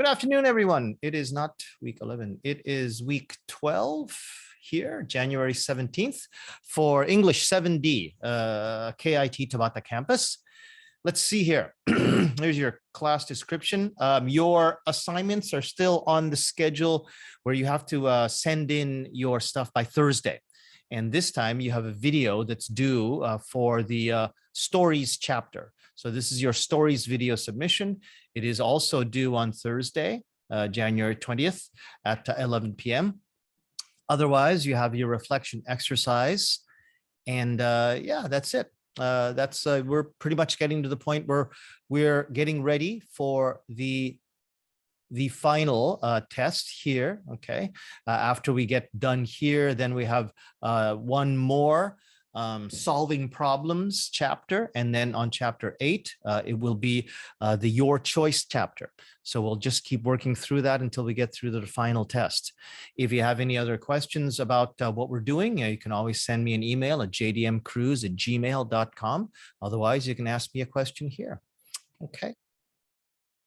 Good afternoon, everyone. It is not week 11. It is week 12 here, January 17th for English 7D, KIT Tabata campus. Let's see here. Here's your class description. Your assignments are still on the schedule where you have to send in your stuff by Thursday. And this time you have a video that's due for the stories chapter. So this is your stories video submission. It is also due on Thursday, January 20th at 11 p.m. Otherwise, you have your reflection exercise. And yeah, that's it. We're pretty much getting to the point where we're getting ready for the final test here. Okay, after we get done here, then we have one more solving problems chapter, and then on chapter 8 it will be the your choice chapter. So we'll just keep working through that until we get through the final test. If you have any other questions about what we're doing, you can always send me an email at jdmcruz@gmail.com. Otherwise, you can ask me a question here. Okay.